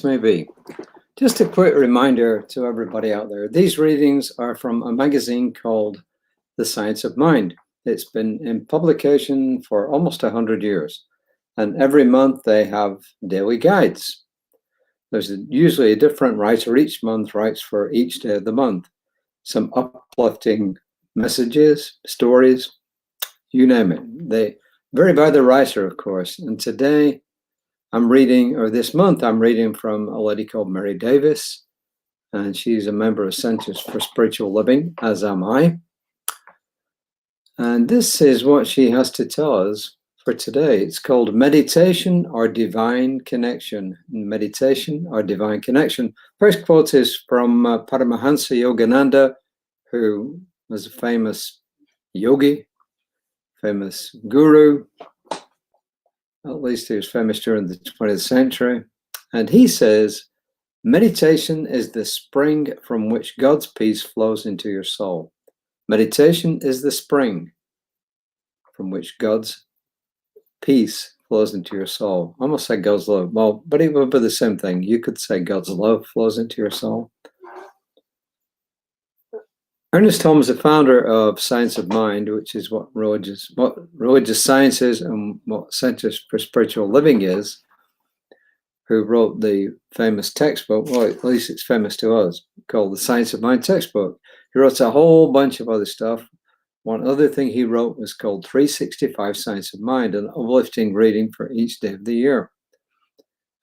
case may be. Just a quick reminder to everybody out there. These readings are from a magazine called The Science of Mind. It's been in publication for almost 100 years. And every month they have daily guides. There's usually a different writer each month writes for each day of the month. Some uplifting messages, stories, you name it. They vary by the writer, of course. And today I'm reading, or this month I'm reading from a lady called Mary Davis, and she's a member of Centers for Spiritual Living, as am I. And this is what she has to tell us for today. It's called Meditation or Divine Connection. Meditation or Divine Connection. First quote is from Paramahansa Yogananda, who was a famous yogi, famous guru. At least he was famous during the 20th century. And he says, meditation is the spring from which God's peace flows into your soul. Meditation is the spring from which God's peace flows into your soul. I almost say God's love. Well, but it would be the same thing. You could say God's love flows into your soul. Ernest Holmes, the founder of Science of Mind, which is what religious science is and what Centers for Spiritual Living is, who wrote the famous textbook, well, at least it's famous to us, called the Science of Mind textbook. He wrote a whole bunch of other stuff. One other thing he wrote was called 365 Science of Mind, an uplifting reading for each day of the year.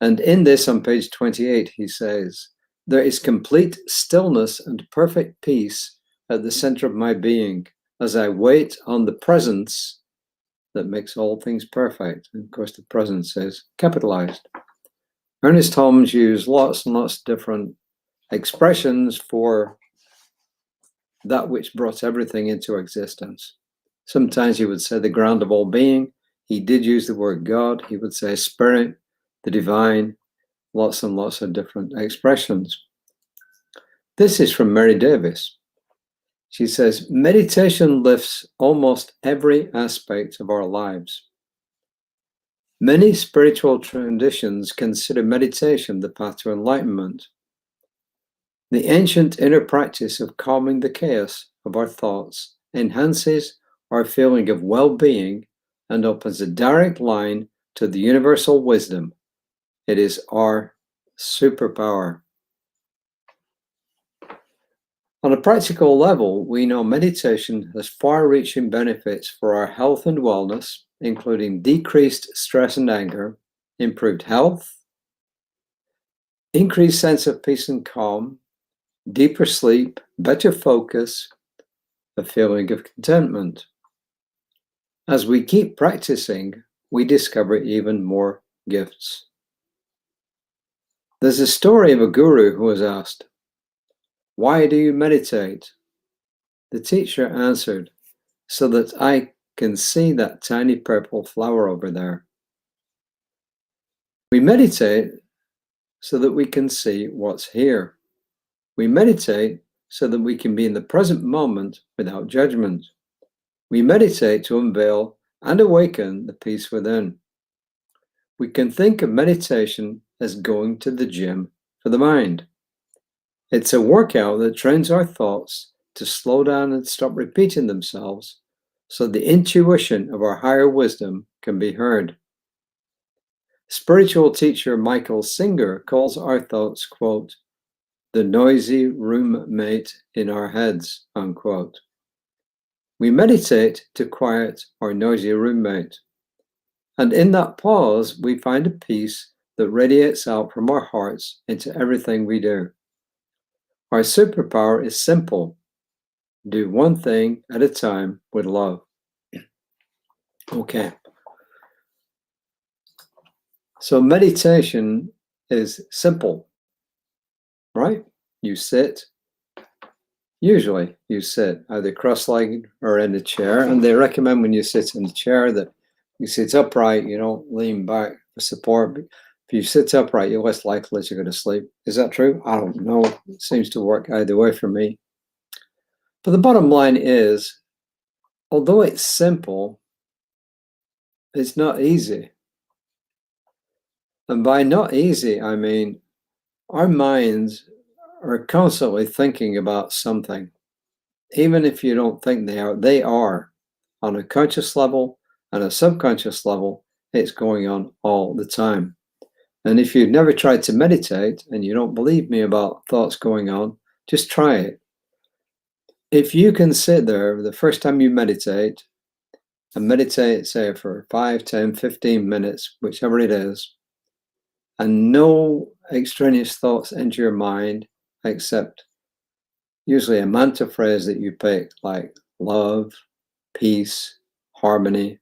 And in this, on page 28, he says, there is complete stillness and perfect peace at the center of my being as I wait on the presence that makes all things perfect. And of course, the presence is capitalized. Ernest Holmes used lots and lots of different expressions for that which brought everything into existence. Sometimes he would say the ground of all being. He did use the word God. He would say spirit, the divine, lots and lots of different expressions. This is from Mary Davis. She says, meditation lifts almost every aspect of our lives. Many spiritual traditions consider meditation the path to enlightenment. The ancient inner practice of calming the chaos of our thoughts enhances our feeling of well-being and opens a direct line to the universal wisdom. It is our superpower. On a practical level, we know meditation has far-reaching benefits for our health and wellness, including decreased stress and anger, improved health, increased sense of peace and calm, deeper sleep, better focus, a feeling of contentment. As we keep practicing, we discover even more gifts. There's a story of a guru who was asked, why do you meditate? The teacher answered, so that I can see that tiny purple flower over there. We meditate so that we can see what's here. We meditate so that we can be in the present moment without judgment. We meditate to unveil and awaken the peace within. We can think of meditation as going to the gym for the mind. It's a workout that trains our thoughts to slow down and stop repeating themselves so the intuition of our higher wisdom can be heard. Spiritual teacher Michael Singer calls our thoughts, quote, the noisy roommate in our heads, unquote. We meditate to quiet our noisy roommate. And in that pause, we find a peace that radiates out from our hearts into everything we do. Our superpower is simple. Do one thing at a time with love. Okay. So meditation is simple, right? You sit. Usually you sit either cross-legged or in a chair. And they recommend when you sit in a chair that you sit upright, you don't lean back for support. If you sit upright, you're less likely to go to sleep. Is that true? I don't know. It seems to work either way for me. But the bottom line is, although it's simple, it's not easy. And by not easy, I mean our minds are constantly thinking about something. Even if you don't think they are. On a conscious level and a subconscious level, it's going on all the time. And if you've never tried to meditate and you don't believe me about thoughts going on, just try it. If you can sit there the first time you meditate and meditate, say, for 5, 10, 15 minutes, whichever it is, and no extraneous thoughts enter your mind except usually a mantra phrase that you pick, like love, peace, harmony.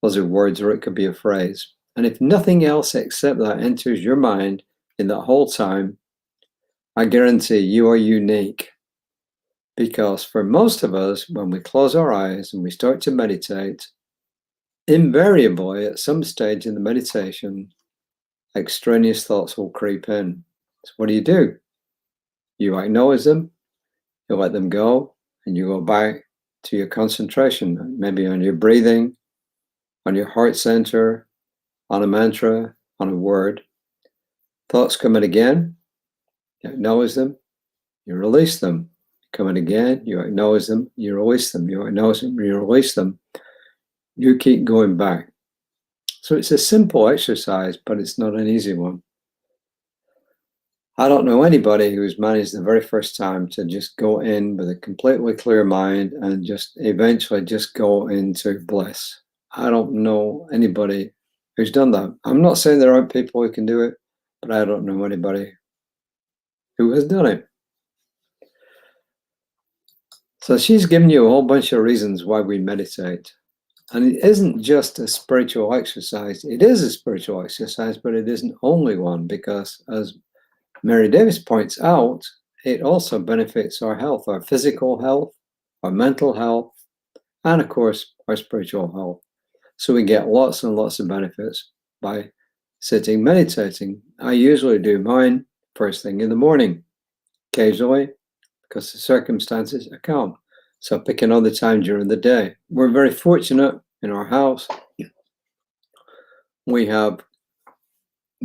Those are words, or it could be a phrase. And if nothing else except that enters your mind in that whole time, I guarantee you are unique. Because for most of us, when we close our eyes and we start to meditate, invariably at some stage in the meditation, extraneous thoughts will creep in. So what do? You acknowledge them, you let them go, and you go back to your concentration, maybe on your breathing, on your heart center, on a mantra, on a word. Thoughts come in again, you acknowledge them, you release them. Come in again, you acknowledge them, you release them, you acknowledge them, you release them. You keep going back. So it's a simple exercise, but it's not an easy one. I don't know anybody who's managed the very first time to just go in with a completely clear mind and just eventually just go into bliss. I don't know anybody who's done that. I'm not saying there aren't people who can do it, but I don't know anybody who has done it. So she's given you a whole bunch of reasons why we meditate. And it isn't just a spiritual exercise. It is a spiritual exercise, but it isn't only one, because as Mary Davis points out, it also benefits our health, our physical health, our mental health, and of course, our spiritual health. So we get lots and lots of benefits by sitting meditating. I usually do mine first thing in the morning, occasionally, because the circumstances are calm. So pick another time during the day. We're very fortunate in our house. We have,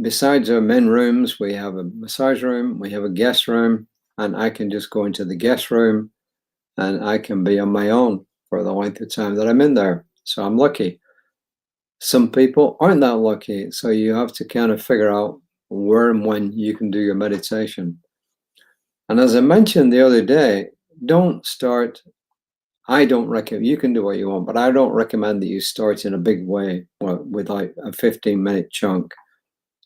besides our men rooms, we have a massage room, we have a guest room, and I can just go into the guest room and I can be on my own for the length of time that I'm in there. So I'm lucky. Some people aren't that lucky. So you have to kind of figure out where and when you can do your meditation. And as I mentioned the other day, don't start. I don't recommend, you can do what you want, but I don't recommend that you start in a big way with like a 15-minute chunk.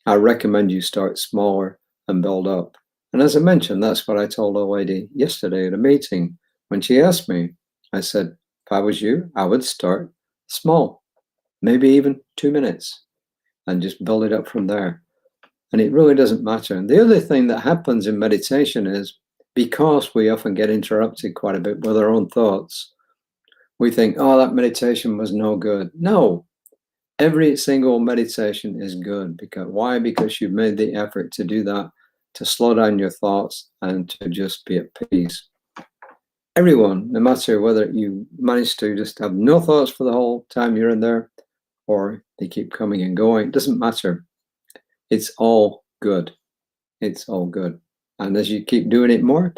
I recommend you start smaller and build up. And as I mentioned, that's what I told a lady yesterday at a meeting. When she asked me, I said, if I was you, I would start small, maybe even 2 minutes, and just build it up from there. And it really doesn't matter. And the other thing that happens in meditation is, because we often get interrupted quite a bit with our own thoughts, we think, oh, that meditation was no good. No, every single meditation is good. Because why? Because you've made the effort to do that, to slow down your thoughts and to just be at peace. Everyone, no matter whether you manage to just have no thoughts for the whole time you're in there, or they keep coming and going, it doesn't matter. It's all good. It's all good. And as you keep doing it more,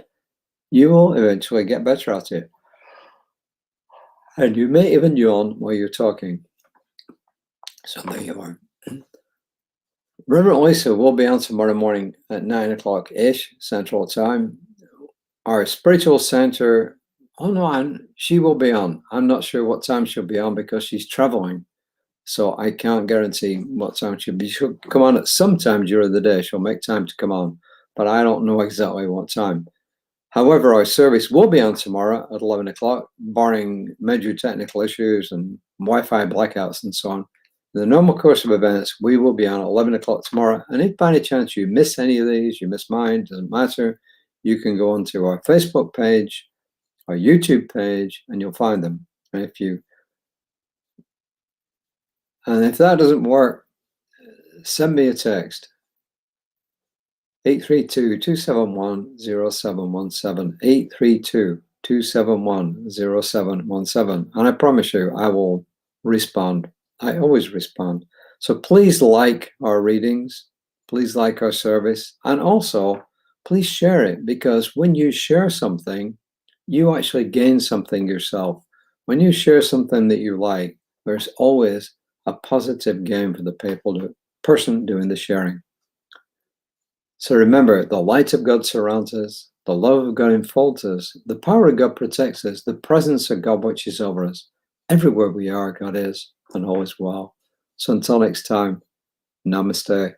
you will eventually get better at it. And you may even yawn while you're talking. So there you are. Reverend Lisa will be on tomorrow morning at 9 o'clock-ish Central Time. Our spiritual center, she will be on. I'm not sure what time she'll be on because she's traveling. So I can't guarantee what time she'll be. She'll come on at some time during the day. She'll make time to come on, but I don't know exactly what time. However, our service will be on tomorrow at 11 o'clock, barring major technical issues and Wi-Fi blackouts and so on. In the normal course of events, we will be on at 11 o'clock tomorrow. And if by any chance you miss any of these, you miss mine, doesn't matter, you can go onto our Facebook page, our YouTube page, and you'll find them. And if that doesn't work, send me a text. 832-271-0717, 832-271-0717. And I promise you, I will respond. I always respond. So please like our readings. Please like our service. And also, please share it, because when you share something, you actually gain something yourself. When you share something that you like, there's always a positive gain for the person doing the sharing. So remember, the light of God surrounds us, the love of God enfolds us, the power of God protects us, the presence of God watches over us. Everywhere we are, God is and always will. So until next time, namaste.